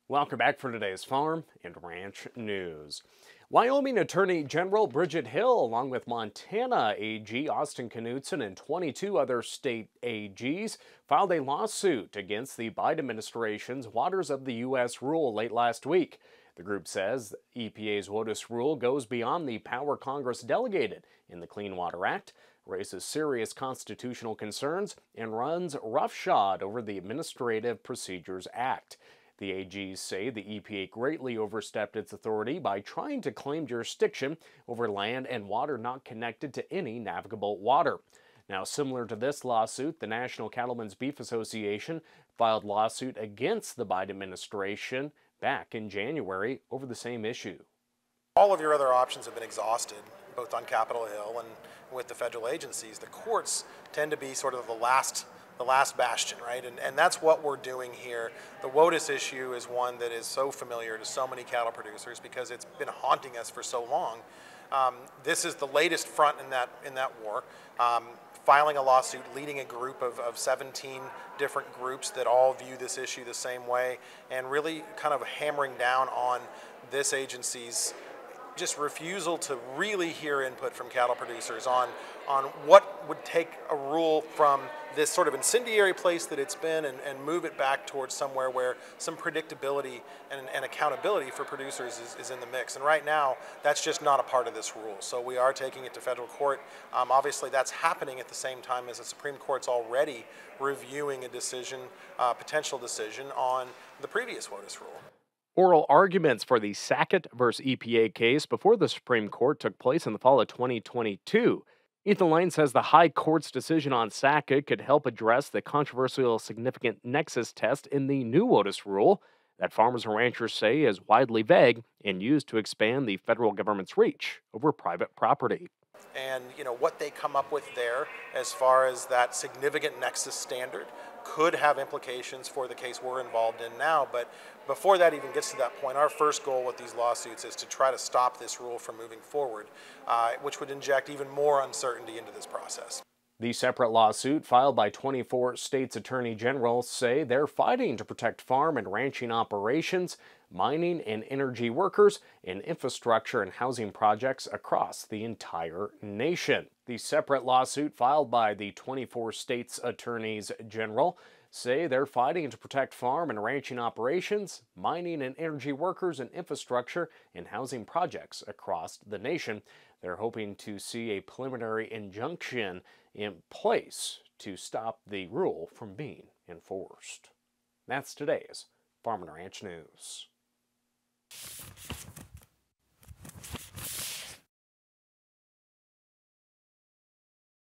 Welcome back for today's Farm and Ranch News. Wyoming Attorney General Bridget Hill, along with Montana AG Austin Knudsen and 22 other state AGs, filed a lawsuit against the Biden administration's Waters of the U.S. rule late last week. The group says EPA's WOTUS rule goes beyond the power Congress delegated in the Clean Water Act, raises serious constitutional concerns, and runs roughshod over the Administrative Procedures Act. The AGs say the EPA greatly overstepped its authority by trying to claim jurisdiction over land and water not connected to any navigable water. Now, similar to this lawsuit, the National Cattlemen's Beef Association filed lawsuit against the Biden administration back in January over the same issue. All of your other options have been exhausted, both on Capitol Hill and with the federal agencies. The courts tend to be sort of the last bastion, right? And that's what we're doing here. The WOTUS issue is one that is so familiar to so many cattle producers because it's been haunting us for so long. This is the latest front in that war. Filing a lawsuit, leading a group of 17 different groups that all view this issue the same way, and really kind of hammering down on this agency's just refusal to really hear input from cattle producers on what would take a rule from this sort of incendiary place that it's been and move it back towards somewhere where some predictability and accountability for producers is in the mix. And right now, that's just not a part of this rule. So we are taking it to federal court. Obviously, that's happening at the same time as the Supreme Court's already reviewing a decision, potential decision on the previous WOTUS rule. Oral arguments for the Sackett versus EPA case before the Supreme Court took place in the fall of 2022. Ethan Lane says the High Court's decision on Sackett could help address the controversial significant nexus test in the new WOTUS rule that farmers and ranchers say is widely vague and used to expand the federal government's reach over private property. And what they come up with there as far as that significant nexus standard could have implications for the case we're involved in now. But before that even gets to that point, our first goal with these lawsuits is to try to stop this rule from moving forward, which would inject even more uncertainty into this process. The separate lawsuit filed by 24 states' attorney generals say they're fighting to protect farm and ranching operations, mining and energy workers, and infrastructure and housing projects across the entire nation. The separate lawsuit filed by the 24 states' attorneys general say they're fighting to protect farm and ranching operations, mining and energy workers, and infrastructure and housing projects across the nation. They're hoping to see a preliminary injunction in place to stop the rule from being enforced. That's today's Farm and Ranch News.